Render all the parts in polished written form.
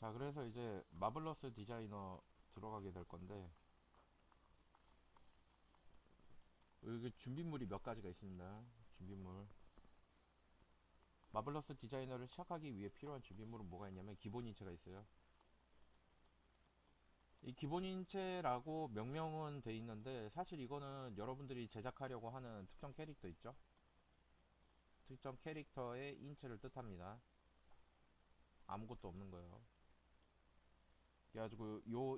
자, 그래서 이제 마블러스 디자이너 들어가게 될 건데, 여기 준비물이 몇 가지가 있습니다. 준비물. 마블러스 디자이너를 시작하기 위해 필요한 준비물은 뭐가 있냐면 기본 인체가 있어요. 이 기본 인체라고 명명은 돼 있는데 사실 이거는 여러분들이 제작하려고 하는 특정 캐릭터 있죠? 특정 캐릭터의 인체를 뜻합니다. 아무것도 없는 거예요. 그래가지고 요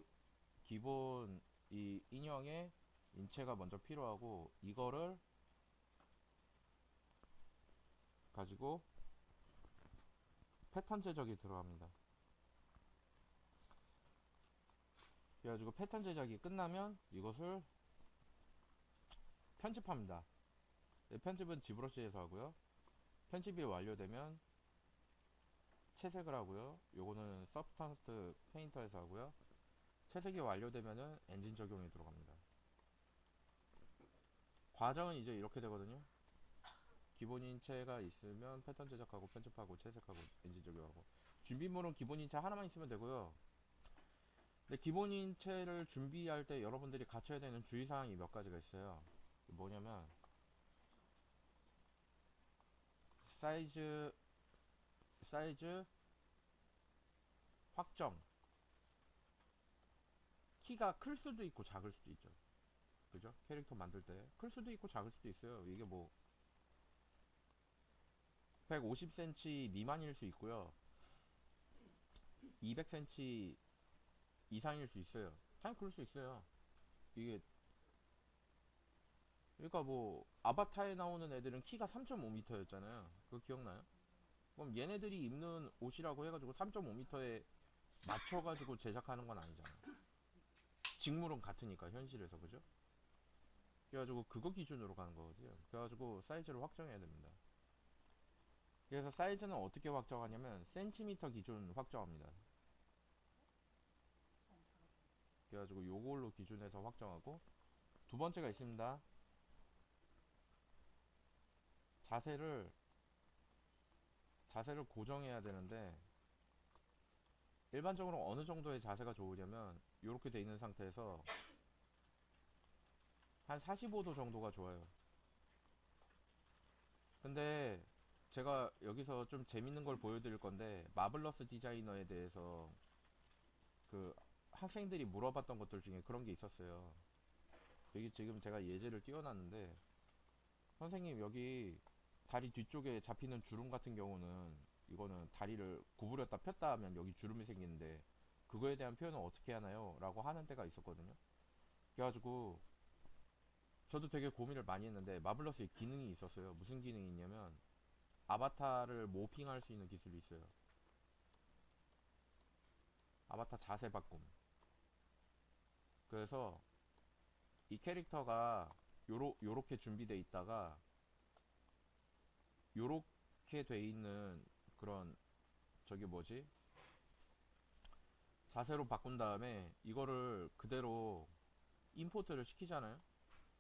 기본 이 인형의 인체가 먼저 필요하고 이거를 가지고 패턴 제작이 들어갑니다. 그래가지고 패턴 제작이 끝나면 이것을 편집합니다. 편집은 지브러시에서 하고요. 편집이 완료되면 채색을 하고요. 요거는 서브스탄스 페인터에서 하고요. 채색이 완료되면은 엔진 적용이 들어갑니다. 과정은 이제 이렇게 되거든요. 기본 인체가 있으면 패턴 제작하고 편집하고 채색하고 엔진 적용하고 준비물은 기본 인체 하나만 있으면 되고요. 근데 기본 인체를 준비할 때 여러분들이 갖춰야 되는 주의사항이 몇 가지가 있어요. 뭐냐면 사이즈 사이즈 확정. 키가 클 수도 있고 작을 수도 있죠. 그죠? 캐릭터 만들 때 클 수도 있고 작을 수도 있어요. 이게 뭐 150cm 미만일 수 있고요. 200cm 이상일 수 있어요. 당연히 그럴 수 있어요. 이게 그러니까 뭐 아바타에 나오는 애들은 키가 3.5m였잖아요. 그거 기억나요? 그럼 얘네들이 입는 옷이라고 해가지고 3.5m에 맞춰가지고 제작하는 건 아니잖아. 직물은 같으니까 현실에서 그죠? 그래가지고 그거 기준으로 가는 거거든요. 그래가지고 사이즈를 확정해야 됩니다. 그래서 사이즈는 어떻게 확정하냐면 센티미터 기준 확정합니다. 그래가지고 요걸로 기준해서 확정하고 두 번째가 있습니다. 자세를 자세를 고정해야 되는데 일반적으로 어느 정도의 자세가 좋으냐면 이렇게 돼 있는 상태에서 한 45도 정도가 좋아요. 근데 제가 여기서 좀 재밌는 걸 보여드릴 건데 마블러스 디자이너에 대해서 그 학생들이 물어봤던 것들 중에 그런 게 있었어요. 여기 지금 제가 예제를 띄워놨는데 선생님 여기 다리 뒤쪽에 잡히는 주름 같은 경우는 이거는 다리를 구부렸다 폈다 하면 여기 주름이 생기는데 그거에 대한 표현은 어떻게 하나요? 라고 하는 때가 있었거든요. 그래가지고 저도 되게 고민을 많이 했는데 마블러스에 기능이 있었어요. 무슨 기능이 있냐면 아바타를 모핑할 수 있는 기술이 있어요. 아바타 자세 바꿈. 그래서 이 캐릭터가 요렇게 준비돼 있다가 요렇게 돼 있는 그런 저기 뭐지? 자세로 바꾼 다음에 이거를 그대로 임포트를 시키잖아요.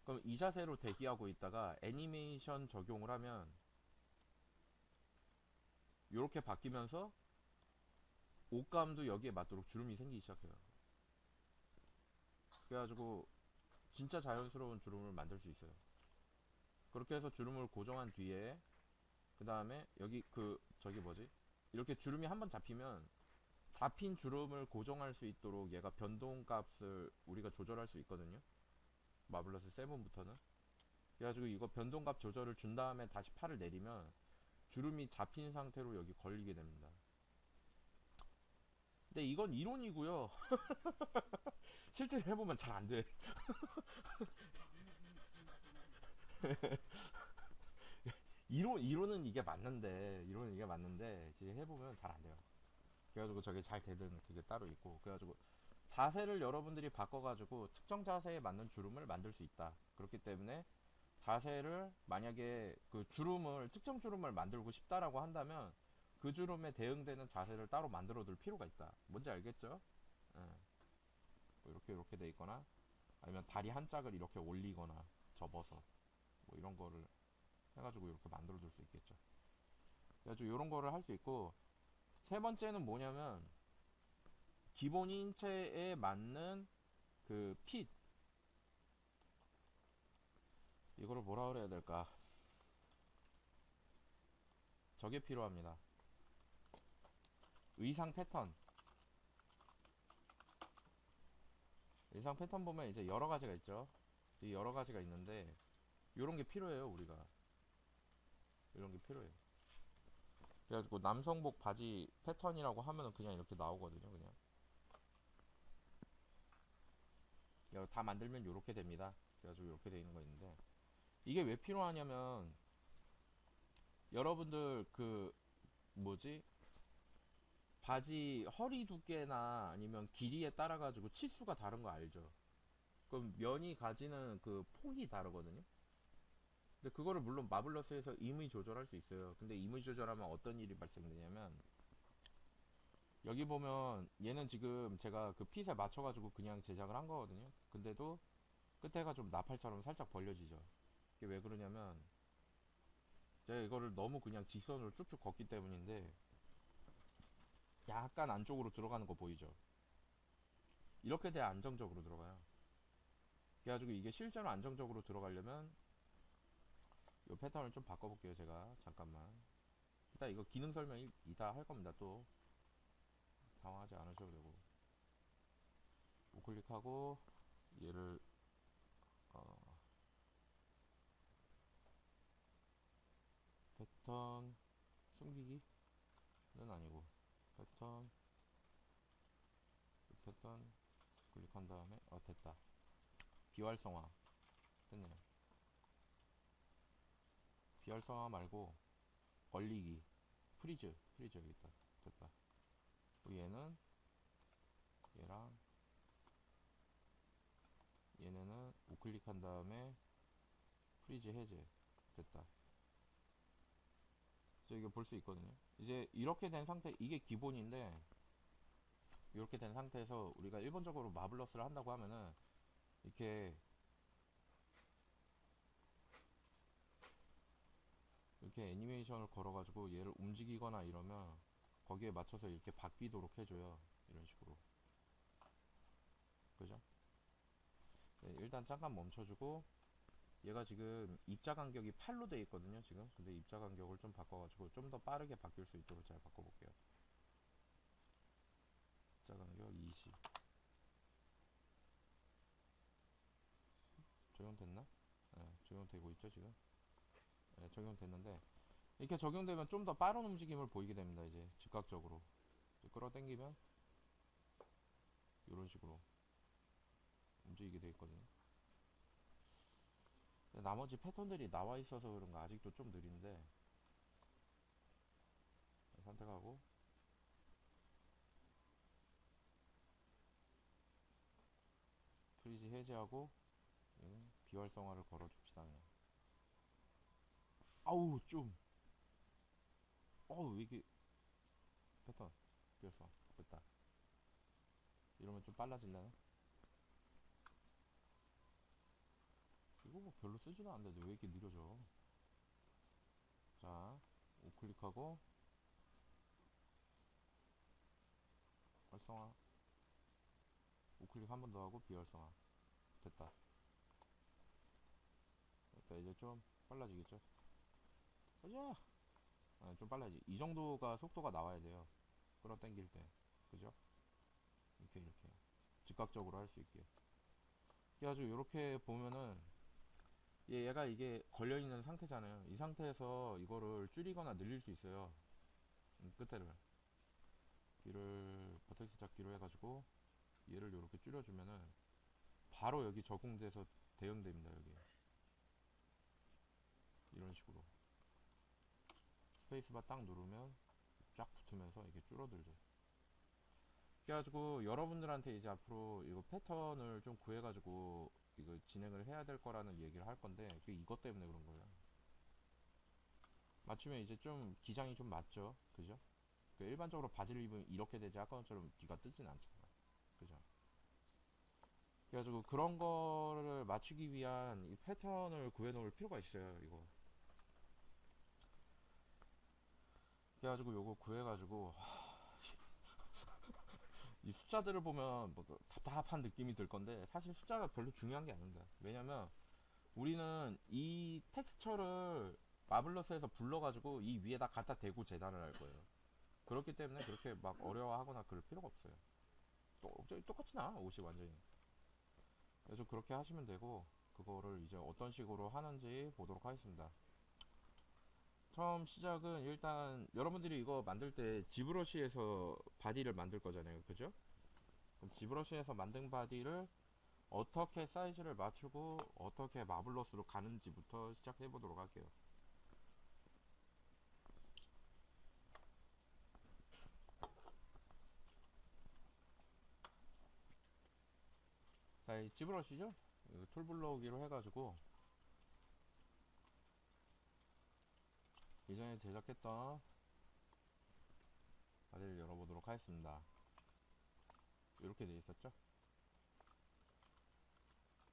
그럼 이 자세로 대기하고 있다가 애니메이션 적용을 하면 요렇게 바뀌면서 옷감도 여기에 맞도록 주름이 생기기 시작해요. 그래가지고 진짜 자연스러운 주름을 만들 수 있어요. 그렇게 해서 주름을 고정한 뒤에 그 다음에 여기 그 저기 뭐지? 이렇게 주름이 한번 잡히면 잡힌 주름을 고정할 수 있도록 얘가 변동값을 우리가 조절할 수 있거든요. 마블러스 7부터는. 그래가지고 이거 변동값 조절을 준 다음에 다시 팔을 내리면 주름이 잡힌 상태로 여기 걸리게 됩니다. 근데 이건 이론이고요. 실제로 해보면 잘 안 돼. 이론은 이게 맞는데 이론은 이게 맞는데 지금 해보면 잘 안 돼요. 그래가지고 저게 잘 되는 그게 따로 있고 그래가지고 자세를 여러분들이 바꿔가지고 특정 자세에 맞는 주름을 만들 수 있다. 그렇기 때문에 자세를 만약에 그 주름을 특정 주름을 만들고 싶다라고 한다면 그 주름에 대응되는 자세를 따로 만들어 둘 필요가 있다. 뭔지 알겠죠? 예. 뭐 이렇게 돼 있거나 아니면 다리 한 짝을 이렇게 올리거나 접어서 뭐 이런 거를 해가지고 이렇게 만들어 둘 수 있겠죠. 그래가지고 이런 거를 할 수 있고 세 번째는 뭐냐면 기본 인체에 맞는 그 핏, 이거를 뭐라 그래야 될까? 저게 필요합니다. 의상 패턴. 의상 패턴 보면 이제 여러 가지가 있죠. 이 여러 가지가 있는데 이런 게 필요해요, 우리가. 이런 게 필요해요. 그래가지고 남성복 바지 패턴이라고 하면은 그냥 이렇게 나오거든요, 그냥. 다 만들면 이렇게 됩니다. 그래가지고 이렇게 되어 있는 거 있는데 이게 왜 필요하냐면 여러분들 그 뭐지? 바지 허리 두께나 아니면 길이에 따라 가지고 치수가 다른 거 알죠? 그럼 면이 가지는 그 폭이 다르거든요. 근데 그거를 물론 마블러스에서 임의 조절할 수 있어요. 근데 임의 조절하면 어떤 일이 발생되냐면 여기 보면 얘는 지금 제가 그 핏에 맞춰가지고 그냥 제작을 한 거거든요. 근데도 끝에가 좀 나팔처럼 살짝 벌려지죠. 이게 왜 그러냐면 제가 이거를 너무 그냥 직선으로 쭉쭉 걷기 때문인데 약간 안쪽으로 들어가는 거 보이죠? 이렇게 돼야 안정적으로 들어가요. 그래가지고 이게 실제로 안정적으로 들어가려면 이 패턴을 좀 바꿔볼게요. 제가 잠깐만. 일단 이거 기능 설명 이따 할 겁니다. 또 당황하지 않으셔도 되고 우클릭하고 얘를 어, 패턴 숨기기는 아니고 패턴 패턴 클릭한 다음에 됐다. 비활성화 됐네요. 비활성화 말고 얼리기 프리즈 여기 있다. 됐다. 얘는 얘랑 얘네는 우클릭한 다음에 프리즈 해제 됐다. 이거 볼 수 있거든요. 이제 이렇게 된 상태, 이게 기본인데 이렇게 된 상태에서 우리가 일본적으로 마블러스를 한다고 하면은 이렇게 이렇게 애니메이션을 걸어가지고 얘를 움직이거나 이러면 거기에 맞춰서 이렇게 바뀌도록 해줘요. 이런 식으로. 그죠? 네, 일단 잠깐 멈춰주고 얘가 지금 입자 간격이 8로 돼 있거든요. 지금. 근데 입자 간격을 좀 바꿔가지고 좀 더 빠르게 바뀔 수 있도록 잘 바꿔볼게요. 입자 간격 20. 적용됐나? 네, 적용되고 있죠 지금. 네, 적용됐는데 이렇게 적용되면 좀 더 빠른 움직임을 보이게 됩니다. 이제 즉각적으로 끌어당기면 이런 식으로 움직이게 돼 있거든요. 나머지 패턴들이 나와 있어서 그런가 아직도 좀 느린데 선택하고 프리즈 해제하고 비활성화를 걸어줍시다. 그냥. 아우 좀 왜 이게 패턴 비활성 됐다. 이러면 좀 빨라질려나? 이거 뭐 별로 쓰지도 않는데 왜 이렇게 느려져? 자 우클릭하고 활성화 우클릭 한 번 더 하고 비활성화 됐다. 됐다. 이제 좀 빨라지겠죠? 가자. 좀 빨라지. 이 정도가 속도가 나와야 돼요. 끌어당길 때. 그죠? 이렇게 즉각적으로 할 수 있게. 그래가지고 이렇게 보면은 얘가 이게 걸려있는 상태잖아요. 이 상태에서 이거를 줄이거나 늘릴 수 있어요. 끝에를 얘를 버텍스 잡기로 해가지고 얘를 이렇게 줄여주면은 바로 여기 적용돼서 대응됩니다. 여기 이런 식으로 스페이스바 딱 누르면 쫙 붙으면서 이게 줄어들죠. 그래가지고 여러분들한테 이제 앞으로 이거 패턴을 좀 구해가지고 이거 진행을 해야 될 거라는 얘기를 할 건데 그게 이것 때문에 그런 거예요. 맞추면 이제 좀 기장이 좀 맞죠, 그죠? 그러니까 일반적으로 바지를 입으면 이렇게 되지 아까처럼 뒤가 뜨진 않잖아, 그죠? 그래가지고 그런 거를 맞추기 위한 이 패턴을 구해놓을 필요가 있어요, 이거. 그래가지고 요거 구해가지고 이 숫자들을 보면 뭐 답답한 느낌이 들 건데 사실 숫자가 별로 중요한 게 아닙니다. 왜냐면 우리는 이 텍스처를 마블러스에서 불러가지고 이 위에다 갖다 대고 재단을 할 거예요. 그렇기 때문에 그렇게 막 어려워하거나 그럴 필요가 없어요. 똑같이 나와 옷이 완전히. 그래서 그렇게 하시면 되고 그거를 이제 어떤 식으로 하는지 보도록 하겠습니다. 처음 시작은 일단 여러분들이 이거 만들 때 지브러시에서 바디를 만들 거잖아요, 그죠? 그럼 지브러시에서 만든 바디를 어떻게 사이즈를 맞추고 어떻게 마블러스로 가는지부터 시작해 보도록 할게요. 자, 이 지브러시죠? 툴블럭기로 해가지고 예전에 제작했던 바디를 열어보도록 하겠습니다. 이렇게 돼 있었죠?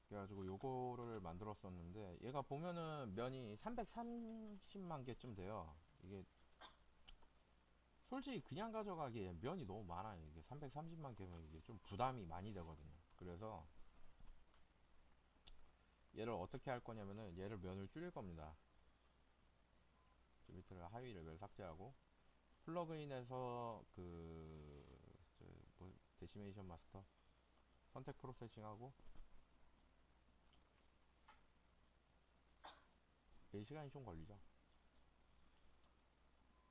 그래가지고 요거를 만들었었는데 얘가 보면은 면이 330만 개쯤 돼요. 이게 솔직히 그냥 가져가기에 면이 너무 많아요. 이게 330만 개면 이게 좀 부담이 많이 되거든요. 그래서 얘를 어떻게 할 거냐면은 얘를 면을 줄일 겁니다. 밑을 하위 레벨 삭제하고 플러그인에서 뭐 데시메이션 마스터 선택 프로세싱하고 이 시간이 좀 걸리죠.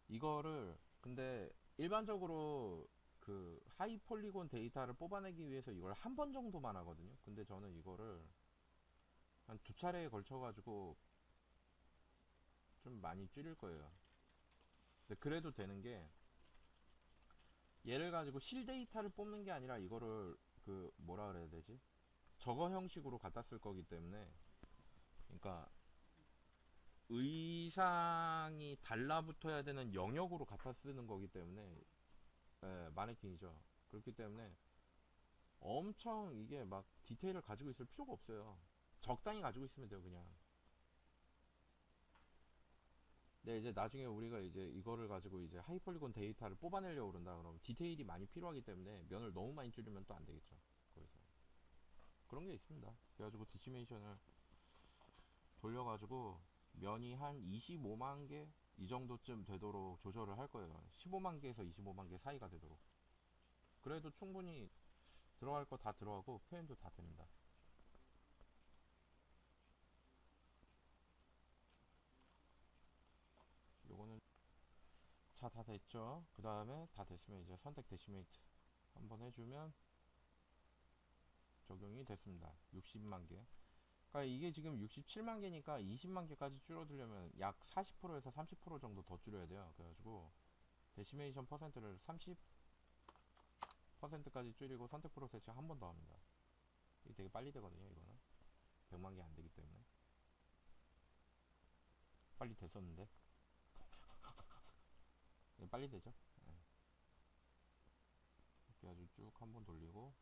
이거를 근데 일반적으로 그 하이 폴리곤 데이터를 뽑아내기 위해서 이걸 한 번 정도만 하거든요. 근데 저는 이거를 한 두 차례에 걸쳐 가지고 좀 많이 줄일 거예요. 근데 그래도 되는 게 얘를 가지고 실 데이터를 뽑는 게 아니라 이거를 그 뭐라 그래야 되지? 저거 형식으로 갖다 쓸 거기 때문에 그러니까 의상이 달라붙어야 되는 영역으로 갖다 쓰는 거기 때문에 마네킹이죠. 그렇기 때문에 엄청 이게 막 디테일을 가지고 있을 필요가 없어요. 적당히 가지고 있으면 돼요, 그냥. 근데 이제 나중에 우리가 이제 이거를 가지고 이제 하이폴리곤 데이터를 뽑아내려고 그런다 그러면 디테일이 많이 필요하기 때문에 면을 너무 많이 줄이면 또 안 되겠죠. 그래서 그런 게 있습니다. 그래가지고 디시메이션을 돌려가지고 면이 한 25만 개 이 정도쯤 되도록 조절을 할 거예요. 15만 개에서 25만 개 사이가 되도록. 그래도 충분히 들어갈 거 다 들어가고 표현도 다 됩니다. 요거는 자 다 됐죠. 그 다음에 다 됐으면 이제 선택 데시메이트 한번 해주면 적용이 됐습니다. 60만 개. 그러니까 이게 지금 67만 개니까 20만 개까지 줄어들려면 약 40%에서 30% 정도 더 줄여야 돼요. 그래가지고 데시메이션 퍼센트를 30%까지 줄이고 선택 프로세스 한 번 더 합니다. 이게 되게 빨리 되거든요. 이거는 100만 개 안 되기 때문에 빨리 됐었는데 빨리 되죠. 네. 이렇게 아주 쭉 한 번 돌리고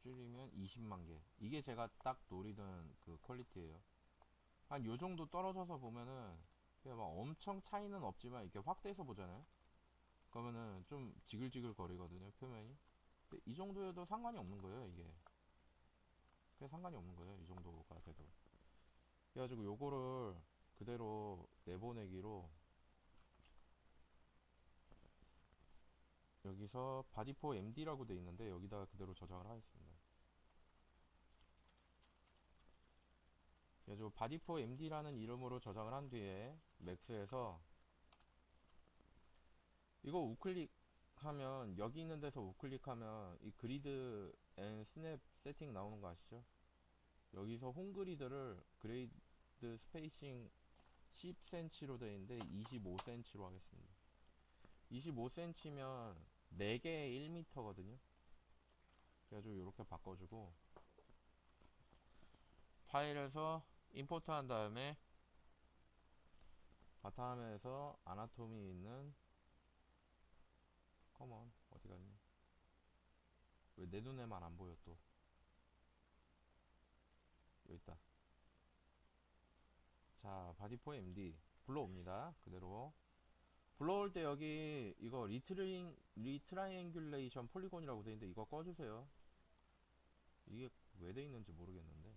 줄이면 20만 개. 이게 제가 딱 노리던 그 퀄리티예요. 한 요 정도 떨어져서 보면은 그냥 막 엄청 차이는 없지만 이렇게 확대해서 보잖아요. 그러면은 좀 지글지글 거리거든요, 표면이. 근데 이 정도여도 상관이 없는 거예요, 이게. 그냥 상관이 없는 거예요, 이 정도가 돼도. 그래가지고 요거를 그대로 내보내기로 여기서 바디포 MD라고 돼 있는데 여기다가 그대로 저장을 하겠습니다. 그래가지고 바디포 MD라는 이름으로 저장을 한 뒤에 맥스에서 이거 우클릭하면 여기 있는 데서 우클릭하면 이 그리드 앤 스냅 세팅 나오는 거 아시죠? 여기서 홈 그리드를 그레이드 스페이싱 10cm로 되어 있는데 25cm로 하겠습니다. 25cm면 4개에 1m거든요. 그래가지고 이렇게 바꿔주고 파일에서 임포트 한 다음에 바탕화면에서 아나토미 있는 커먼 어디 갔니? 왜 내 눈에만 안 보여 또. 여기 있다. 자, 바디4 MD 불러옵니다. 그대로. 불러올 때 여기 이거 리트라이앵귤레이션 폴리곤이라고 돼 있는데 이거 꺼주세요. 이게 왜 돼 있는지 모르겠는데.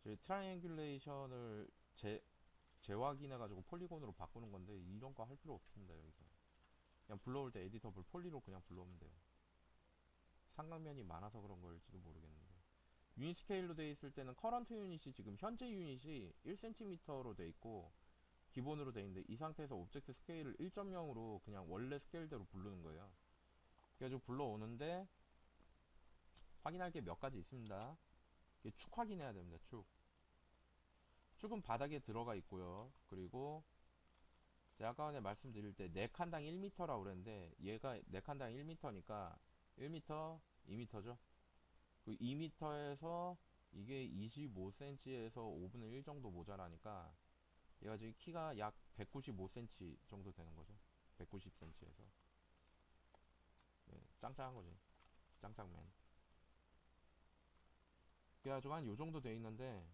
저희 트라이앵귤레이션을 재확인해가지고 폴리곤으로 바꾸는 건데 이런 거 할 필요 없습니다, 여기서. 그냥 불러올 때 에디터블 폴리로 그냥 불러오면 돼요. 삼각면이 많아서 그런 걸지도 모르겠는데. 유닛 스케일로 돼 있을 때는 커런트 유닛이 지금 현재 유닛이 1cm로 돼 있고 기본으로 돼 있는데 이 상태에서 오브젝트 스케일을 1.0으로 그냥 원래 스케일대로 부르는 거예요. 그래가지고 불러오는데 확인할 게 몇 가지 있습니다. 이게 축 확인해야 됩니다. 축은 바닥에 들어가 있고요. 그리고 제가 아까 전에 말씀드릴 때 4칸당 1m라고 그랬는데 얘가 4칸당 1m니까 1m, 2m죠. 그 2m에서 이게 25cm에서 5분의 1 정도 모자라니까 얘가 지금 키가 약 195cm 정도 되는 거죠. 190cm에서. 네, 짱짱한 거지. 짱짱맨. 그래가지고 한 요 정도 돼 있는데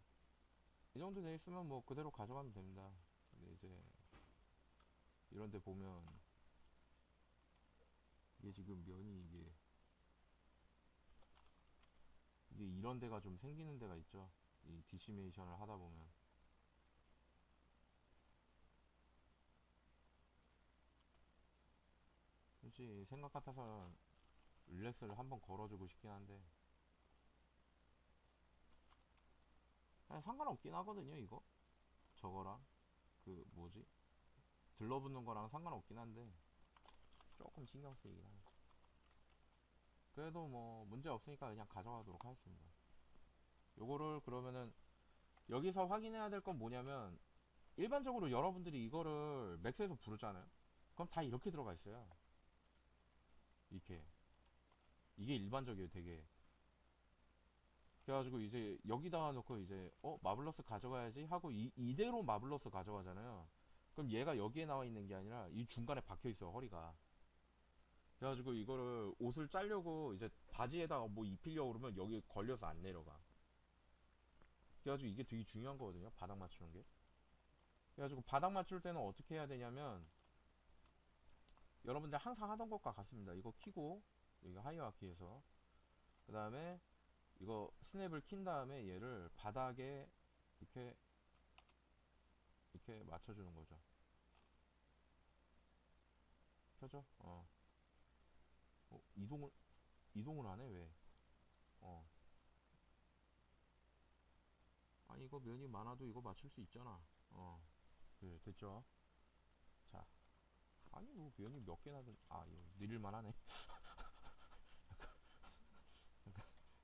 이 정도 돼 있으면 뭐 그대로 가져가면 됩니다. 근데 이제 이런 데 보면 이게 지금 면이 이게 이런 데가 좀 생기는 데가 있죠. 이 디시메이션을 하다 보면. 솔직히 생각 같아서는 릴렉스를 한번 걸어주고 싶긴 한데 그냥 상관없긴 하거든요, 이거. 저거랑 그 뭐지? 들러붙는 거랑 상관없긴 한데 조금 신경 쓰이긴 하네. 그래도 뭐 문제 없으니까 그냥 가져가도록 하겠습니다. 요거를 그러면은 여기서 확인해야 될 건 뭐냐면 일반적으로 여러분들이 이거를 맥스에서 부르잖아요. 그럼 다 이렇게 들어가 있어요. 이렇게. 이게 일반적이에요, 되게. 그래가지고 이제 여기다가 놓고 이제 마블러스 가져가야지 하고 이대로 마블러스 가져가잖아요. 그럼 얘가 여기에 나와 있는 게 아니라 이 중간에 박혀 있어, 허리가. 그래가지고 이거를 옷을 짜려고 이제 바지에다가 뭐 입히려고 그러면 여기 걸려서 안 내려가. 그래가지고 이게 되게 중요한 거거든요, 바닥 맞추는 게. 그래가지고 바닥 맞출 때는 어떻게 해야 되냐면 여러분들 항상 하던 것과 같습니다. 이거 키고 여기 하이어키에서 그 다음에 이거 스냅을 킨 다음에 얘를 바닥에 이렇게 맞춰주는 거죠. 켜져? 이동을 안 해, 왜? 어. 아니, 이거 면이 많아도 이거 맞출 수 있잖아. 그래, 됐죠? 자. 아니, 뭐, 면이 몇 개나 이거 느릴만 하네.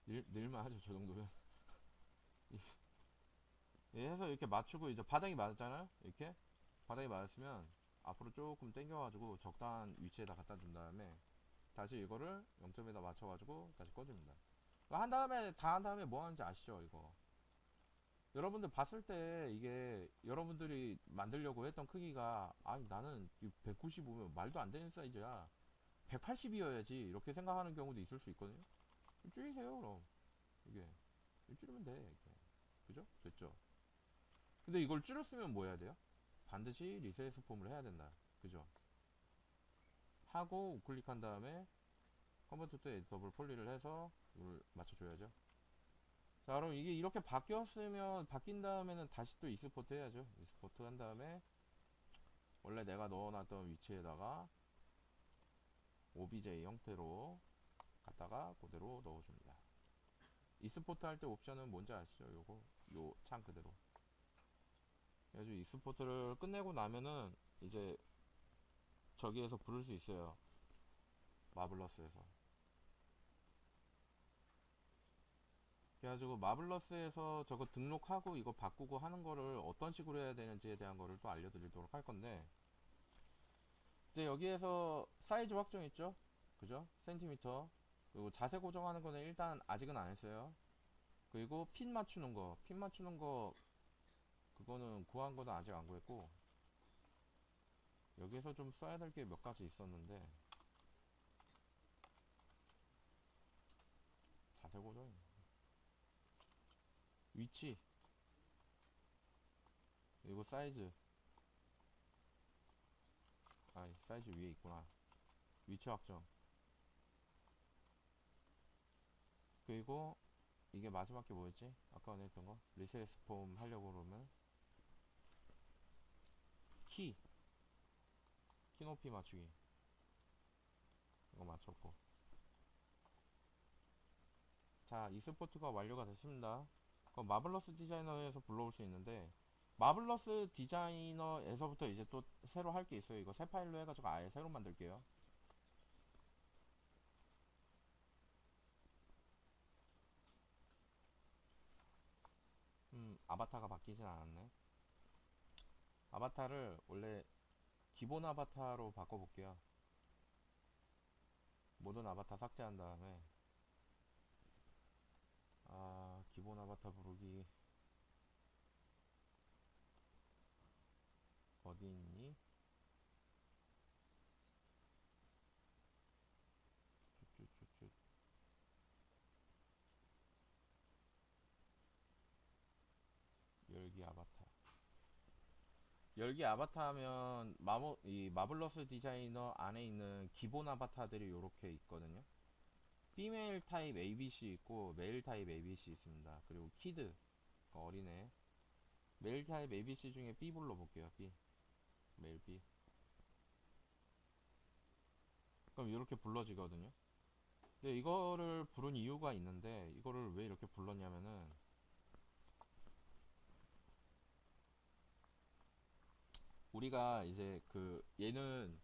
늘만 하죠, 저 정도면. 예, 해서 이렇게 맞추고, 이제 바닥이 맞았잖아요? 이렇게? 바닥이 맞았으면, 앞으로 조금 당겨가지고, 적당한 위치에다 갖다 준 다음에, 다시 이거를 0점에다 맞춰가지고, 다시 꺼줍니다. 다 한 다음에 뭐 하는지 아시죠, 이거? 여러분들 봤을 때 이게 여러분들이 만들려고 했던 크기가 아니 나는 195면 말도 안 되는 사이즈야 180이어야지 이렇게 생각하는 경우도 있을 수 있거든요. 좀 줄이세요 그럼. 이게 줄이면 돼 이게. 그죠? 됐죠? 근데 이걸 줄였으면 뭐 해야 돼요? 반드시 리셋 폼을 해야 된다. 그죠? 하고 우클릭한 다음에 컨버트 또 에디터블 폴리를 해서 이걸 맞춰줘야죠. 자 그럼 이게 이렇게 바뀌었으면 바뀐 다음에는 다시 또 익스포트 해야죠. 익스포트 한 다음에 원래 내가 넣어놨던 위치에다가 OBJ 형태로 갖다가 그대로 넣어줍니다. 익스포트 할 때 옵션은 뭔지 아시죠? 요 창 그대로. 그래서 익스포트를 끝내고 나면은 이제 저기에서 부를 수 있어요. 마블러스에서. 그래가지고 마블러스에서 저거 등록하고 이거 바꾸고 하는 거를 어떤 식으로 해야 되는지에 대한 거를 또 알려드리도록 할 건데 이제 여기에서 사이즈 확정 있죠? 그죠? 센티미터. 그리고 자세 고정하는 거는 일단 아직은 안 했어요. 그리고 핀 맞추는 거 그거는 구한 거는 아직 안 구했고 여기에서 좀 써야 될 게 몇 가지 있었는데 최고죠. 위치, 그리고 사이즈. 아, 사이즈 위에 있구나. 위치 확정. 그리고 이게 마지막 게 뭐였지? 아까 했던 거? 리셋 폼 하려고 그러면 키, 키 높이 맞추기. 이거 맞췄고. 자, 익스포트가 완료가 됐습니다. 그럼 마블러스 디자이너에서 불러올 수 있는데, 마블러스 디자이너에서부터 이제 또 새로 할 게 있어요. 이거 새 파일로 해가지고 아예 새로 만들게요. 아바타가 바뀌진 않았네. 아바타를 원래 기본 아바타로 바꿔볼게요. 모든 아바타 삭제한 다음에, 기본 아바타 부르기 어디 있니? 쭈쭈쭈쭈. 열기 아바타. 열기 아바타 하면 이 마블러스 디자이너 안에 있는 기본 아바타들이 이렇게 있거든요. 피메일 타입 ABC 있고 메일 타입 ABC 있습니다. 그리고 키드, 어린애. 메일 타입 ABC 중에 B 불러볼게요. B. 메일 B. 그럼 이렇게 불러지거든요. 근데 이거를 부른 이유가 있는데, 이거를 왜 이렇게 불렀냐면은, 우리가 이제 얘는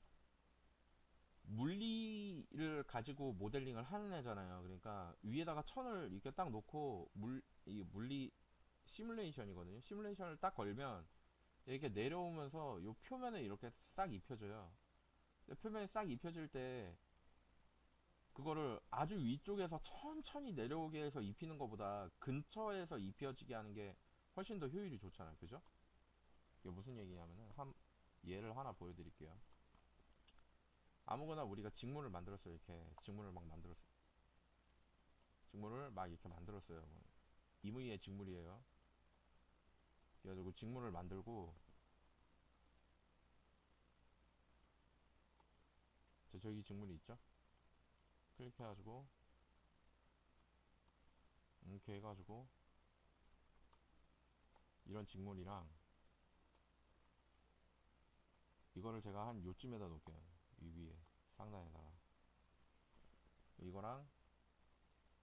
물리를 가지고 모델링을 하는 애잖아요. 그러니까 위에다가 천을 이렇게 딱 놓고 이 물리 시뮬레이션이거든요. 시뮬레이션을 딱 걸면 이렇게 내려오면서 요 표면에 이렇게 싹 입혀져요. 근데 표면에 싹 입혀질 때 그거를 아주 위쪽에서 천천히 내려오게 해서 입히는 것보다 근처에서 입혀지게 하는 게 훨씬 더 효율이 좋잖아요. 그죠? 이게 무슨 얘기냐면은 예를 하나 보여드릴게요. 아무거나 우리가 직물을 만들었어요. 이렇게 직물을 막 만들었어요. 직물을 막 이렇게 만들었어요. 뭐 임의의 직물이에요. 그래가지고 직물을 만들고 저기 직물이 있죠? 클릭해가지고 이렇게 해가지고 이런 직물이랑 이거를 제가 한 요쯤에다 놓을게요. 이 위에 상단에다가 이거랑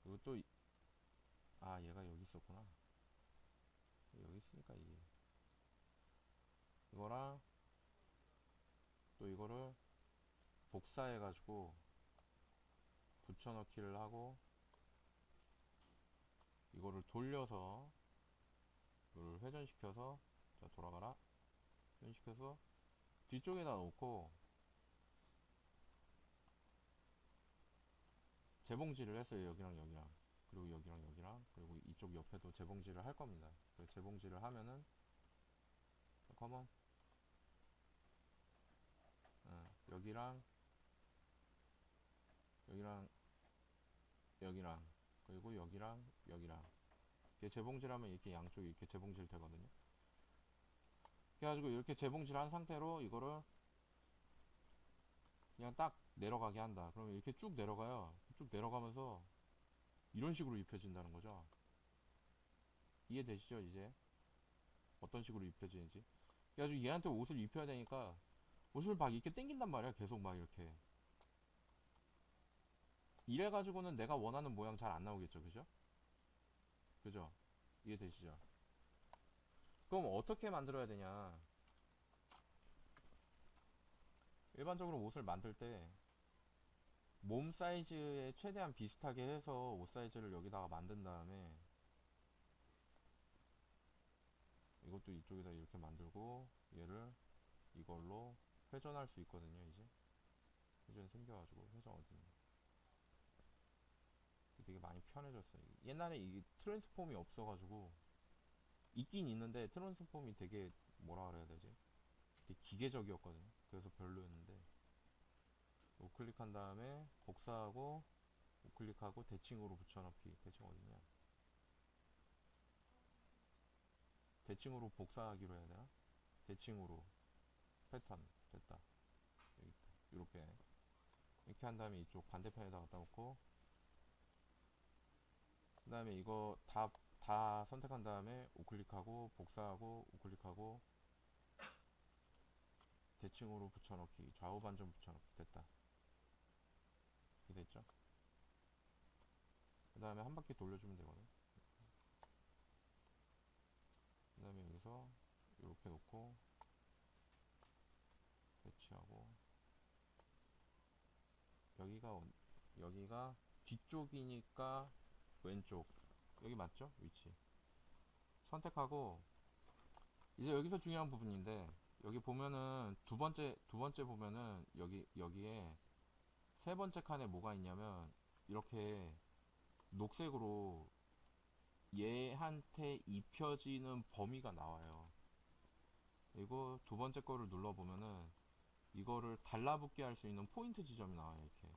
그리고 또 얘가 여기 있었구나. 여기 있으니까 이게 이거랑 또 이거를 복사해가지고 붙여넣기를 하고 이거를 돌려서 이걸 회전시켜서 자 돌아가라 회전시켜서 뒤쪽에다 놓고 재봉질을 했어요. 여기랑 여기랑 그리고 여기랑 여기랑 그리고 이쪽 옆에도 재봉질을 할 겁니다. 재봉질을 하면은 컴온 여기랑 여기랑 여기랑 그리고 여기랑 여기랑 이렇게 재봉질하면 이렇게 양쪽이 이렇게 재봉질 되거든요. 그래가지고 이렇게 재봉질 한 상태로 이거를 그냥 딱 내려가게 한다. 그러면 이렇게 쭉 내려가요. 쭉 내려가면서 이런 식으로 입혀진다는 거죠. 이해되시죠? 이제 어떤 식으로 입혀지는지. 그래가지고 얘한테 옷을 입혀야 되니까 옷을 막 이렇게 땡긴단 말이야. 계속 막 이렇게. 이래가지고는 내가 원하는 모양 잘 안 나오겠죠. 그죠? 그죠? 이해되시죠? 그럼 어떻게 만들어야 되냐? 일반적으로 옷을 만들 때 몸 사이즈에 최대한 비슷하게 해서 옷 사이즈를 여기다가 만든 다음에 이것도 이쪽에다 이렇게 만들고 얘를 이걸로 회전할 수 있거든요. 이제 회전이 생겨가지고 회전 어디 되게 많이 편해졌어요. 옛날에 이 트랜스폼이 없어가지고 있긴 있는데 트랜스폼이 되게 뭐라 그래야 되지? 되게 기계적이었거든요. 그래서 별로였는데 우클릭한 다음에 복사하고 우클릭하고 대칭으로 붙여넣기. 대칭 어딨냐? 대칭으로 복사하기로 해야 되나? 대칭으로 패턴 됐다. 여기 있다. 이렇게 이렇게 한 다음에 이쪽 반대편에다 갖다 놓고 그 다음에 이거 다 선택한 다음에 우클릭하고 복사하고 우클릭하고 대칭으로 붙여넣기. 좌우 반전 붙여넣기. 됐다. 이렇게 됐죠? 그 다음에 한 바퀴 돌려주면 되거든. 그 다음에 여기서 이렇게 놓고 배치하고 여기가 여기가 뒤쪽이니까 왼쪽. 여기 맞죠? 위치 선택하고 이제 여기서 중요한 부분인데 여기 보면은 두 번째 보면은 여기에 세 번째 칸에 뭐가 있냐면 이렇게 녹색으로 얘한테 입혀지는 범위가 나와요. 그리고 두 번째 거를 눌러보면은 이거를 달라붙게 할 수 있는 포인트 지점이 나와요. 이렇게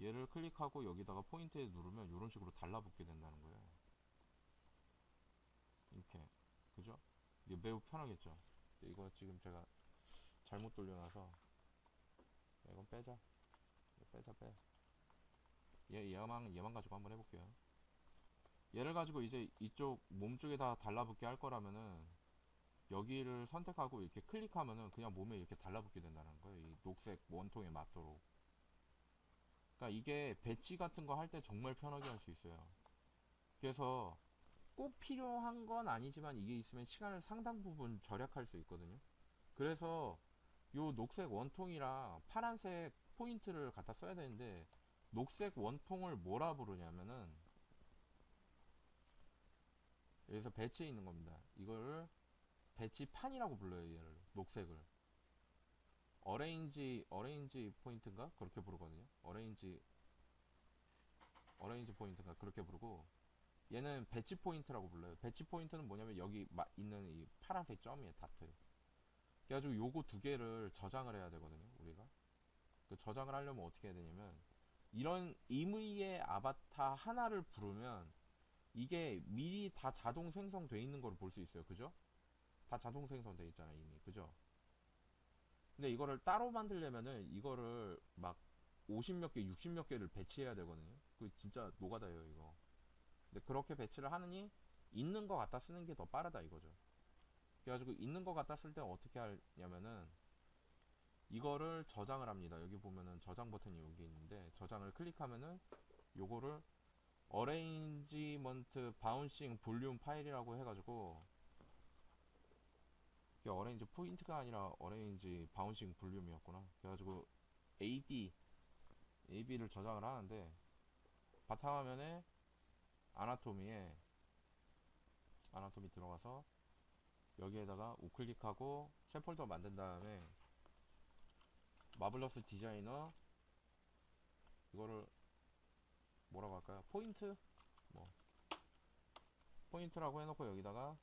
얘를 클릭하고 여기다가 포인트에 누르면 이런 식으로 달라붙게 된다는 거예요. 이렇게 그죠? 이게 매우 편하겠죠? 이거 지금 제가 잘못 돌려놔서 이건 빼자. 빼자 빼. 얘만 가지고 한번 해볼게요. 얘를 가지고 이제 이쪽 몸쪽에다 달라붙게 할 거라면은 여기를 선택하고 이렇게 클릭하면은 그냥 몸에 이렇게 달라붙게 된다는 거예요. 이 녹색 원통에 맞도록. 그러니까 이게 배치 같은 거 할 때 정말 편하게 할 수 있어요. 그래서 꼭 필요한 건 아니지만 이게 있으면 시간을 상당 부분 절약할 수 있거든요. 그래서 요 녹색 원통이랑 파란색 포인트를 갖다 써야 되는데 녹색 원통을 뭐라 부르냐면은 여기서 배치에 있는 겁니다. 이거를 배치판이라고 불러요. 얘를 녹색을 어레인지 포인트인가 그렇게 부르거든요. 어레인지 포인트인가 그렇게 부르고 얘는 배치 포인트라고 불러요. 배치 포인트는 뭐냐면 여기 있는 이 파란색 점이에요. 다트. 그래가지고 요거 두 개를 저장을 해야 되거든요. 우리가 그 저장을 하려면 어떻게 해야 되냐면 이런 임의의 아바타 하나를 부르면 이게 미리 다 자동 생성돼 있는 걸 볼 수 있어요. 그죠? 다 자동 생성돼 있잖아 이미. 그죠? 근데 이거를 따로 만들려면은 이거를 막 50 몇 개, 60 몇 개를 배치해야 되거든요. 그 진짜 노가다예요, 이거. 근데 그렇게 배치를 하느니 있는 거 갖다 쓰는 게 더 빠르다 이거죠. 그래가지고 있는 거 갖다 쓸 때 어떻게 하냐면은 이거를 저장을 합니다. 여기 보면은 저장 버튼이 여기 있는데 저장을 클릭하면은 요거를 어레인지먼트 바운싱 볼륨 파일이라고 해가지고 이게 어레인지 포인트가 아니라 어레인지 바운싱 볼륨이었구나. 그래가지고 AB를 저장을 하는데 바탕화면에 아나토미에 아나토미 들어가서 여기에다가 우클릭하고 새 폴더 만든 다음에 마블러스 디자이너 이거를 뭐라고 할까요? 포인트? 뭐 포인트라고 해놓고 여기다가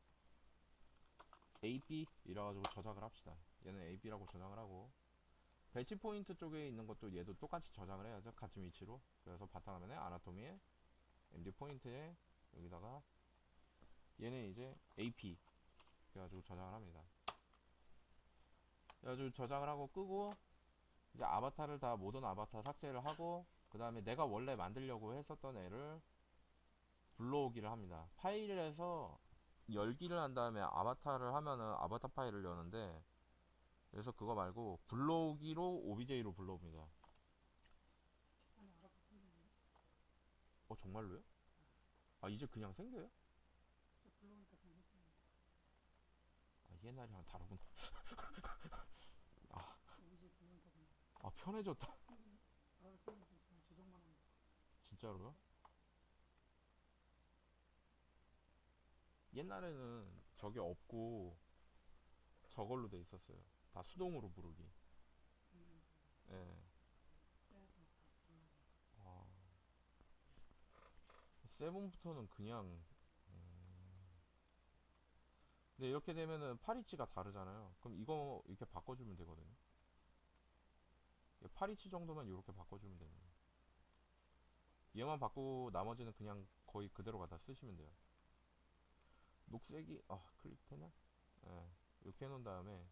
AB 이래가지고 저장을 합시다. 얘는 AB라고 저장을 하고 배치 포인트 쪽에 있는 것도 얘도 똑같이 저장을 해야죠. 같은 위치로. 그래서 바탕화면에 아나토미에 MD 포인트에 여기다가 얘는 이제 AP 그래가지고 저장을 합니다. 그래가지고 저장을 하고 끄고 이제 아바타를 다 모든 아바타 삭제를 하고 그 다음에 내가 원래 만들려고 했었던 애를 불러오기를 합니다. 파일에서 열기를 한 다음에 아바타를 하면은 아바타 파일을 여는데 그래서 그거 말고 불러오기로 OBJ로 불러옵니다. 아니 알아서 생겼는데 정말로요? 아 이제 그냥 생겨요? 이제 불러오니까 그냥 생겼는데 옛날이랑 다르구나. 오비제 불러오니까 그냥 편해졌다. 생긴 알아서 생기고 그냥 조정만 하면 돼. 진짜로요? 진짜? 옛날에는 저게 없고 저걸로 돼 있었어요. 다 수동으로 부르기. 그 예. 빼서 다시 불러오고 아, 세븐부터는 그냥 근데 이렇게 되면은 파리치가 다르잖아요. 그럼 이거 이렇게 바꿔주면 되거든요. 파리치 정도만 이렇게 바꿔주면 됩니다. 얘만 바꾸고 나머지는 그냥 거의 그대로 갖다 쓰시면 돼요. 녹색이 클릭되나? 예, 이렇게 해놓은 다음에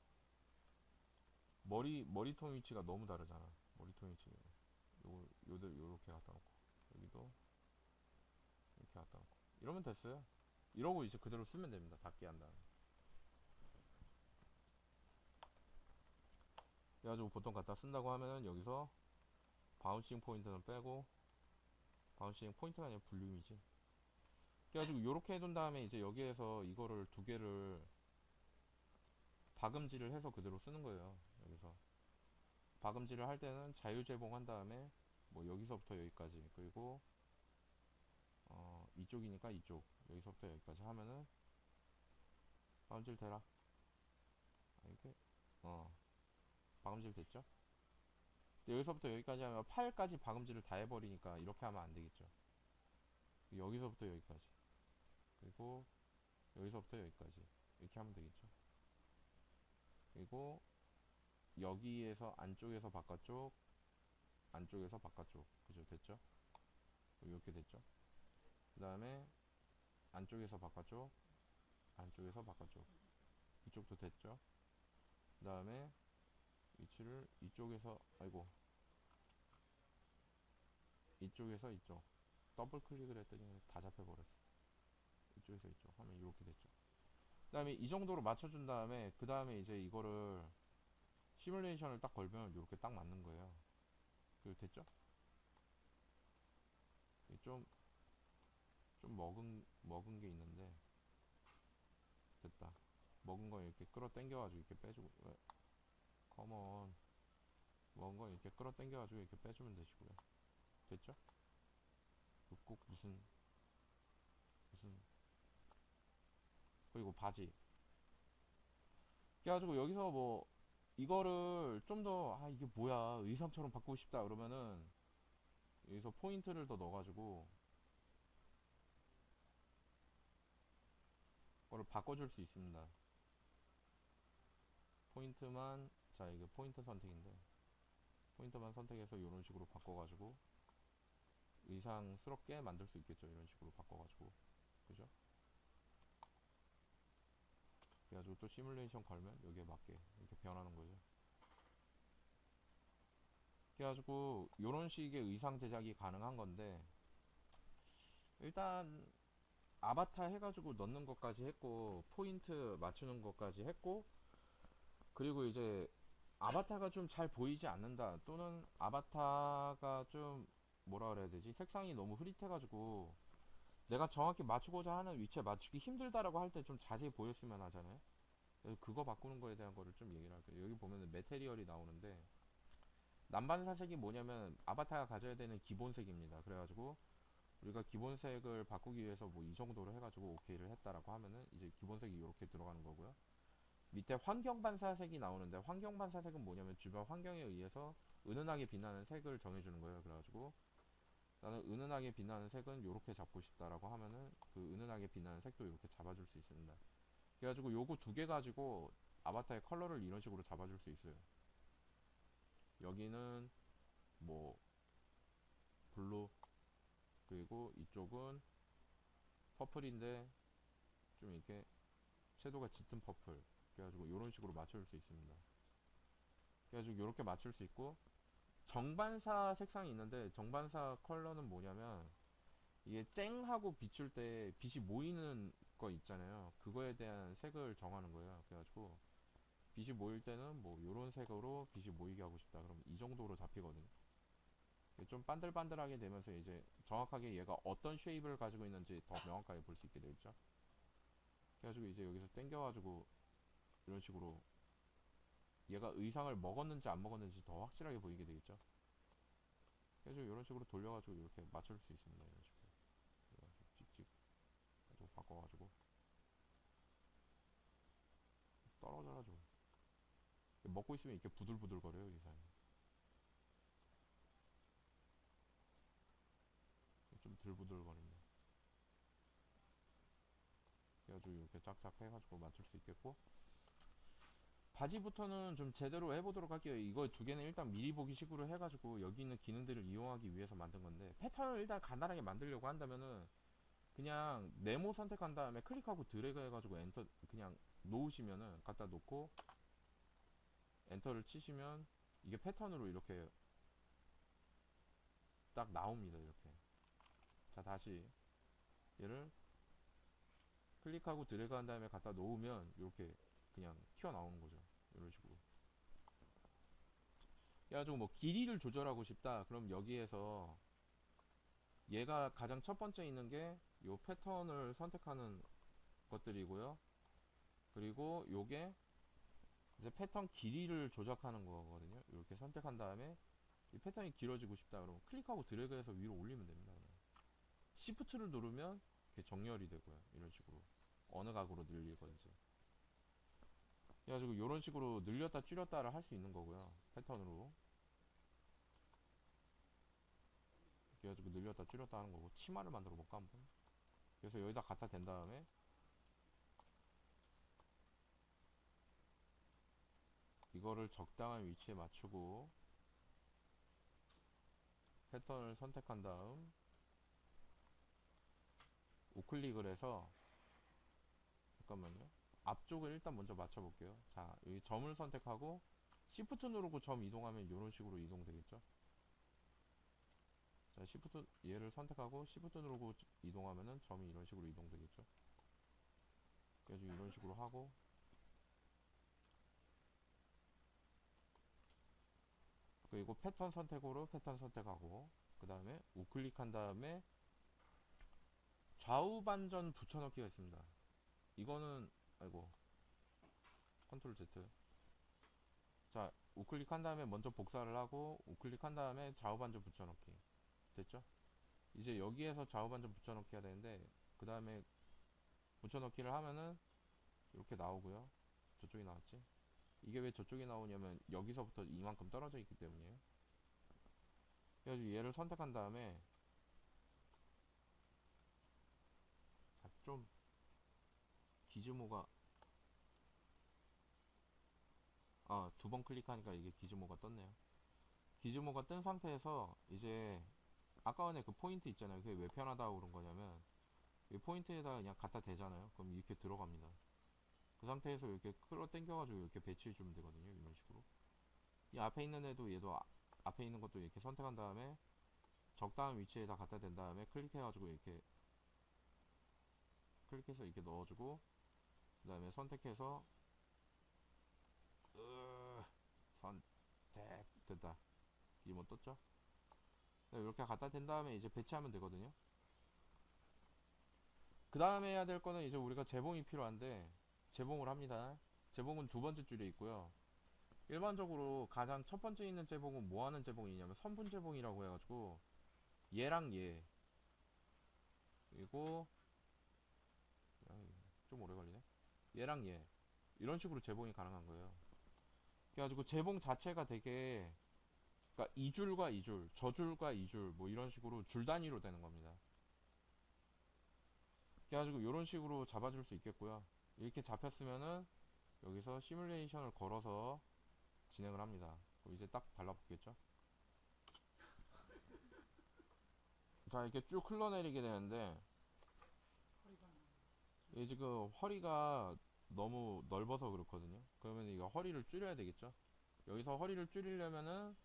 머리통 위치가 너무 다르잖아. 머리통 위치 요들 요렇게 갖다 놓고 여기도 이렇게 갖다 놓고 이러면 됐어요. 이러고 이제 그대로 쓰면 됩니다. 닫기 한 다음에. 그래가지고 보통 갖다 쓴다고 하면은 여기서 바운싱 포인트는 빼고, 바운싱 포인트가 아니라 볼륨이지. 그래가지고 요렇게 해둔 다음에 이제 여기에서 이거를 두 개를 박음질을 해서 그대로 쓰는 거예요. 여기서 박음질을 할 때는 자유제봉한 다음에 뭐 여기서부터 여기까지, 그리고 이쪽이니까 이쪽, 여기서부터 여기까지 하면은 박음질 되라. 이렇게 박음질 됐죠? 여기서부터 여기까지 하면 8까지 박음질을 다 해버리니까 이렇게 하면 안 되겠죠. 여기서부터 여기까지, 그리고 여기서부터 여기까지 이렇게 하면 되겠죠. 그리고 여기에서 안쪽에서 바깥쪽, 안쪽에서 바깥쪽, 그죠? 됐죠? 이렇게 됐죠? 그 다음에 안쪽에서 바깥쪽, 안쪽에서 바깥쪽, 이쪽도 됐죠? 그 다음에 위치를 이쪽에서, 아이고, 이쪽에서 이쪽 더블 클릭을 했더니 다 잡혀버렸어. 이쪽에서 이쪽 하면 이렇게 됐죠. 그 다음에 이 정도로 맞춰준 다음에 그 다음에 이제 이거를 시뮬레이션을 딱 걸면 이렇게 딱 맞는 거예요. 그리고 됐죠? 좀, 좀 먹은 게 있는데 됐다. 먹은 거 이렇게 끌어당겨가지고 이렇게 빼주고, 컴온. 먹은 거 이렇게 끌어당겨가지고 이렇게 빼주면 되시고요. 됐죠? 꼭 무슨, 그리고 바지. 그래가지고 여기서 뭐, 이거를 좀 더, 이게 뭐야, 의상처럼 바꾸고 싶다, 그러면은, 여기서 포인트를 더 넣어가지고, 그거를 바꿔줄 수 있습니다. 포인트만, 자, 이게 포인트 선택인데, 포인트만 선택해서 이런 식으로 바꿔가지고, 의상스럽게 만들 수 있겠죠. 이런 식으로 바꿔가지고. 그죠? 그래가지고 또 시뮬레이션 걸면 여기에 맞게 이렇게 변하는 거죠. 그래가지고 이런 식의 의상 제작이 가능한 건데, 일단 아바타 해가지고 넣는 것까지 했고, 포인트 맞추는 것까지 했고, 그리고 이제 아바타가 좀 잘 보이지 않는다, 또는 아바타가 좀 뭐라 그래야 되지, 색상이 너무 흐릿해가지고 내가 정확히 맞추고자 하는 위치에 맞추기 힘들다라고 할 때 좀 자세히 보였으면 하잖아요. 그래서 그거 바꾸는 거에 대한 거를 좀 얘기를 할게요. 여기 보면은 메테리얼이 나오는데, 난반사색이 뭐냐면 아바타가 가져야 되는 기본색입니다. 그래가지고 우리가 기본색을 바꾸기 위해서 뭐 이 정도로 해가지고 오케이를 했다라고 하면은 이제 기본색이 이렇게 들어가는 거고요. 밑에 환경 반사색이 나오는데, 환경 반사색은 뭐냐면 주변 환경에 의해서 은은하게 빛나는 색을 정해주는 거예요. 그래가지고 나는 은은하게 빛나는 색은 이렇게 잡고 싶다라고 하면은 그 은은하게 빛나는 색도 이렇게 잡아줄 수 있습니다. 그래가지고 요거 두 개 가지고 아바타의 컬러를 이런 식으로 잡아줄 수 있어요. 여기는 뭐 블루, 그리고 이쪽은 퍼플인데 좀 이렇게 섀도우가 짙은 퍼플. 그래가지고 이런 식으로 맞출 수 있습니다. 그래가지고 이렇게 맞출 수 있고, 정반사 색상이 있는데 정반사 컬러는 뭐냐면 이게 쨍하고 비출 때 빛이 모이는 거 있잖아요. 그거에 대한 색을 정하는 거예요. 그래가지고 빛이 모일 때는 뭐 이런 색으로 빛이 모이게 하고 싶다, 그럼 이 정도로 잡히거든요. 좀 반들반들하게 되면서 이제 정확하게 얘가 어떤 쉐입을 가지고 있는지 더 명확하게 볼 수 있게 되겠죠. 그래가지고 이제 여기서 땡겨가지고 이런 식으로 얘가 의상을 먹었는지 안 먹었는지 더 확실하게 보이게 되겠죠. 그래서 이런 식으로 돌려가지고 이렇게 맞출 수 있습니다. 이런 식으로 그래가지고 찍찍 가지고 바꿔가지고 떨어져가지고 먹고 있으면 이렇게 부들부들거려요, 의상이. 좀 덜 부들거립니다. 그래가지고 이렇게 짝짝 해가지고 맞출 수 있겠고, 바지부터는 좀 제대로 해보도록 할게요. 이거 두 개는 일단 미리 보기 식으로 해가지고 여기 있는 기능들을 이용하기 위해서 만든 건데, 패턴을 일단 간단하게 만들려고 한다면은 그냥 네모 선택한 다음에 클릭하고 드래그 해가지고 엔터 그냥 놓으시면은 갖다 놓고 엔터를 치시면 이게 패턴으로 이렇게 딱 나옵니다. 이렇게. 자, 다시 얘를 클릭하고 드래그 한 다음에 갖다 놓으면 이렇게 그냥 튀어나오는 거죠. 이런 식으로. 그래가지고 뭐 길이를 조절하고 싶다. 그럼 여기에서 얘가 가장 첫 번째 있는 게 요 패턴을 선택하는 것들이고요. 그리고 요게 이제 패턴 길이를 조작하는 거거든요. 이렇게 선택한 다음에 이 패턴이 길어지고 싶다. 그러면 클릭하고 드래그해서 위로 올리면 됩니다. 그냥. 시프트를 누르면 이렇게 정렬이 되고요. 이런 식으로 어느 각으로 늘릴 건지. 그래가지고 이런 식으로 늘렸다 줄였다를 할 수 있는 거고요. 패턴으로. 그래가지고 늘렸다 줄였다 하는 거고. 치마를 만들어 볼까 한번. 그래서 여기다 갖다 댄 다음에 이거를 적당한 위치에 맞추고 패턴을 선택한 다음 우클릭을 해서 잠깐만요. 앞쪽을 일단 먼저 맞춰볼게요. 자, 여기 점을 선택하고 Shift 누르고 점 이동하면 이런 식으로 이동되겠죠. 자, Shift 얘를 선택하고 Shift 누르고 이동하면은 점이 이런 식으로 이동되겠죠. 그래서 이런 식으로 하고 그리고 패턴 선택으로 패턴 선택하고 그 다음에 우클릭한 다음에 좌우 반전 붙여넣기가 있습니다. 이거는 아이고 컨트롤 Z. 자, 우클릭한 다음에 먼저 복사를 하고 우클릭한 다음에 좌우 반전 붙여넣기 됐죠? 이제 여기에서 좌우 반전 붙여넣기 해야 되는데 그 다음에 붙여넣기를 하면은 이렇게 나오고요. 저쪽이 나왔지? 이게 왜 저쪽이 나오냐면 여기서부터 이만큼 떨어져 있기 때문이에요. 그래서 얘를 선택한 다음에 좀 기즈모가 두 번 클릭하니까 이게 기즈모가 떴네요. 기즈모가 뜬 상태에서 이제 아까 전에 그 포인트 있잖아요. 그게 왜 편하다고 그런 거냐면 이 포인트에다가 그냥 갖다 대잖아요. 그럼 이렇게 들어갑니다. 그 상태에서 이렇게 끌어 당겨가지고 이렇게 배치해 주면 되거든요. 이런 식으로. 이 앞에 있는 애도 얘도 앞에 있는 것도 이렇게 선택한 다음에 적당한 위치에다 갖다 댄 다음에 클릭해가지고 이렇게 클릭해서 이렇게 넣어주고 그 다음에 선택해서 선택 됐다. 이모 떴죠? 이렇게 갖다 댄 다음에 이제 배치하면 되거든요. 그 다음에 해야 될 거는 이제 우리가 재봉이 필요한데 재봉을 합니다. 재봉은 두 번째 줄에 있고요. 일반적으로 가장 첫 번째 있는 재봉은 뭐 하는 재봉이냐면 선분 재봉이라고 해가지고 얘랑 얘 그리고 좀 오래 걸리네. 얘랑 얘 이런 식으로 재봉이 가능한 거예요. 그래가지고 재봉 자체가 되게 그러니까 이 줄과 이 줄, 저 줄과 이 줄 뭐 이런 식으로 줄 단위로 되는 겁니다. 그래가지고 이런 식으로 잡아줄 수 있겠고요. 이렇게 잡혔으면은 여기서 시뮬레이션을 걸어서 진행을 합니다. 그럼 이제 딱 달라붙겠죠? 자, 이렇게 쭉 흘러내리게 되는데 허리가 너무 이게 길어서. 지금 허리가 너무 넓어서 그렇거든요. 그러면 이거 허리를 줄여야 되겠죠? 여기서 허리를 줄이려면은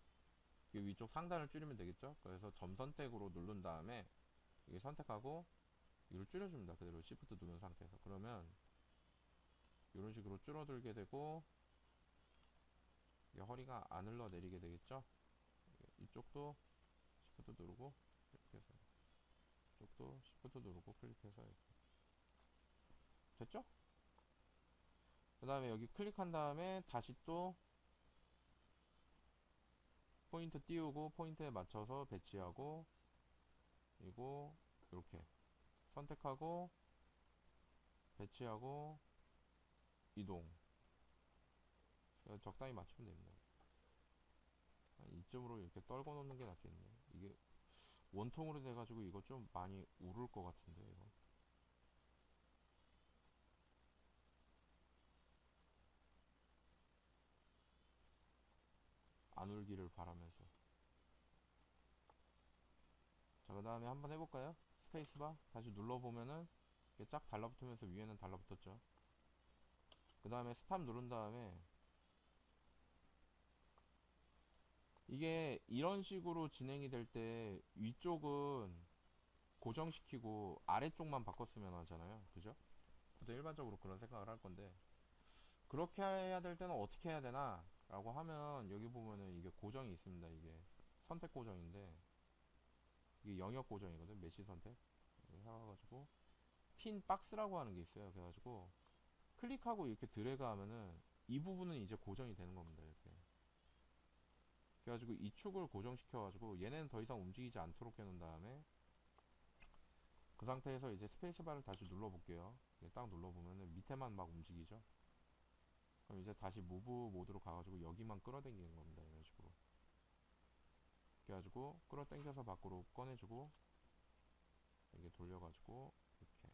이 위쪽 상단을 줄이면 되겠죠? 그래서 점 선택으로 누른 다음에 이게 선택하고 이걸 줄여줍니다. 그대로 Shift 누른 상태에서. 그러면 이런 식으로 줄어들게 되고 허리가 안 흘러내리게 되겠죠? 이쪽도 Shift 누르고 클릭해서 이쪽도 Shift 누르고 클릭해서 이렇게. 됐죠? 그 다음에 여기 클릭한 다음에 다시 또 포인트 띄우고 포인트에 맞춰서 배치하고 그리고 이렇게 선택하고 배치하고 이동 적당히 맞추면 됩니다. 이점으로 이렇게 떨궈 놓는 게 낫겠네요. 이게 원통으로 돼가지고 이거 좀 많이 우를 것 같은데 이거. 되기를 바라면서. 자, 그 다음에 한번 해볼까요? 스페이스바 다시 눌러보면은 이게 쫙 달라붙으면서 위에는 달라붙었죠. 그 다음에 스탑 누른 다음에 이게 이런 식으로 진행이 될 때 위쪽은 고정시키고 아래쪽만 바꿨으면 하잖아요. 그죠? 보통 일반적으로 그런 생각을 할 건데 그렇게 해야 될 때는 어떻게 해야 되나 라고 하면 여기 보면은 이게 고정이 있습니다. 이게 선택 고정인데 이게 영역 고정이거든. 메시 선택 해가지고 핀 박스라고 하는 게 있어요. 그래가지고 클릭하고 이렇게 드래그 하면은 이 부분은 이제 고정이 되는 겁니다. 이렇게 그래가지고 이 축을 고정시켜가지고 얘네는 더 이상 움직이지 않도록 해놓은 다음에 그 상태에서 이제 스페이스바를 다시 눌러볼게요. 딱 눌러보면은 밑에만 막 움직이죠. 그럼 이제 다시 무브 모드로 가가지고 여기만 끌어당기는 겁니다. 이런 식으로. 그래가지고 끌어당겨서 밖으로 꺼내주고 이게 돌려가지고 이렇게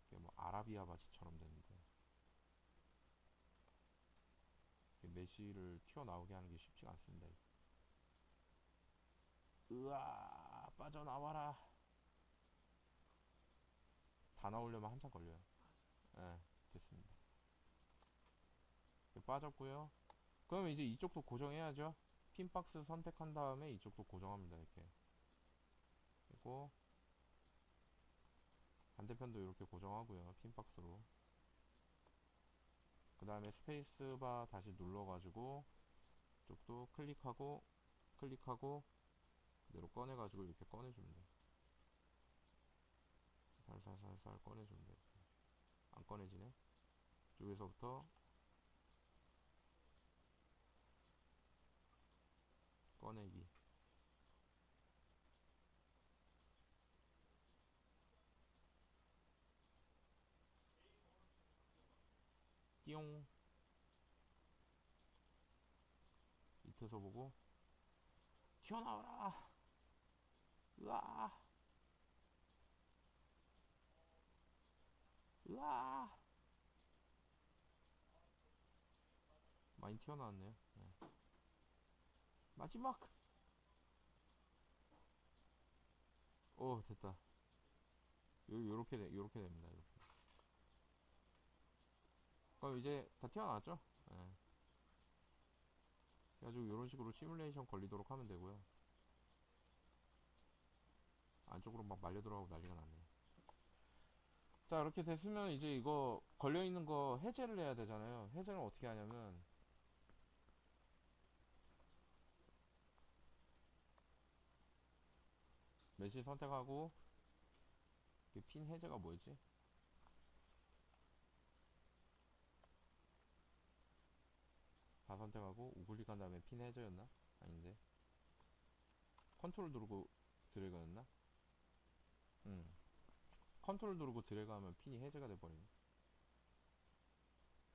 이게 뭐 아라비아 바치처럼 되는데 메시를 튀어나오게 하는 게 쉽지가 않습니다. 으아 빠져나와라. 다 나오려면 한참 걸려요. 예, 됐습니다. 빠졌고요. 그럼 이제 이쪽도 고정해야죠. 핀박스 선택한 다음에 이쪽도 고정합니다. 이렇게. 그리고 반대편도 이렇게 고정하고요. 핀박스로. 그 다음에 스페이스바 다시 눌러가지고 이쪽도 클릭하고 그대로 꺼내가지고 이렇게 꺼내주면 돼요. 살살살살 꺼내주면 돼요. 안 꺼내지네. 이쪽에서부터 꺼내기. 띠용. 밑에서 보고 튀어나와라. 으아. 으아. 많이 튀어나왔네요. 네. 마지막. 오 됐다. 요렇게 됩니다. 이렇게. 그럼 이제 다 튀어나왔죠? 예. 그래가지고 이런 식으로 시뮬레이션 걸리도록 하면 되고요. 안쪽으로 막 말려 들어가고 난리가 났네. 자, 이렇게 됐으면 이제 이거 걸려있는 거 해제를 해야 되잖아요. 해제는 어떻게 하냐면 메시 선택하고 핀 해제가 뭐였지? 다 선택하고 우클릭한 다음에 핀 해제였나? 아닌데 컨트롤 누르고 드래그였나? 컨트롤 누르고 드래그 하면 핀이 해제가 돼버리네.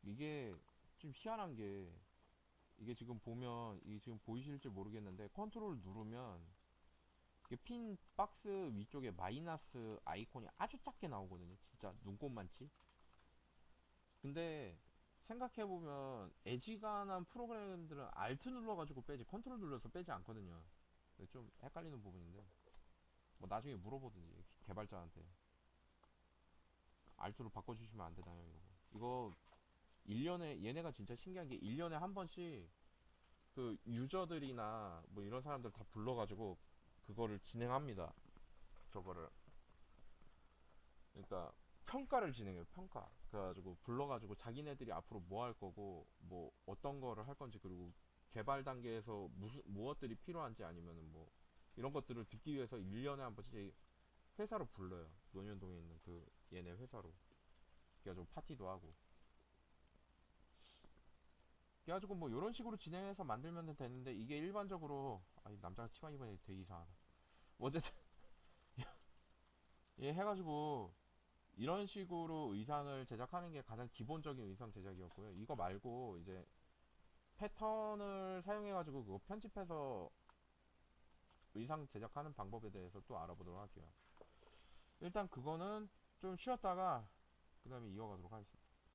이게 좀 희한한 게 이게 지금 보면 이게 지금 보이실지 모르겠는데 컨트롤 누르면 이게 핀 박스 위쪽에 마이너스 아이콘이 아주 작게 나오거든요. 진짜 눈꼽만치. 근데 생각해보면 애지간한 프로그램들은 Alt 눌러가지고 빼지 컨트롤 눌러서 빼지 않거든요. 좀 헷갈리는 부분인데 뭐 나중에 물어보든지 개발자한테 Alt로 바꿔주시면 안 되나요? 이거 1년에 얘네가 진짜 신기한 게 1년에 한 번씩 그 유저들이나 뭐 이런 사람들 다 불러가지고 그거를 진행합니다. 저거를 그러니까 평가를 진행해요. 평가. 그래가지고 불러가지고 자기네들이 앞으로 뭐 할 거고 뭐 어떤 거를 할 건지 그리고 개발 단계에서 무엇들이 필요한지 아니면은 뭐 이런 것들을 듣기 위해서 1년에 한 번씩 회사로 불러요. 논현동에 있는 그 얘네 회사로. 그래가지고 파티도 하고. 그래가지고 뭐 이런 식으로 진행해서 만들면 되는데 이게 일반적으로 아니 남자가 치마 입으니 되게 이상하다. 어쨌든 얘 해가지고 이런 식으로 의상을 제작하는 게 가장 기본적인 의상 제작이었고요. 이거 말고 이제 패턴을 사용해가지고 그거 편집해서 의상 제작하는 방법에 대해서 또 알아보도록 할게요. 일단 그거는 좀 쉬었다가 그 다음에 이어가도록 하겠습니다.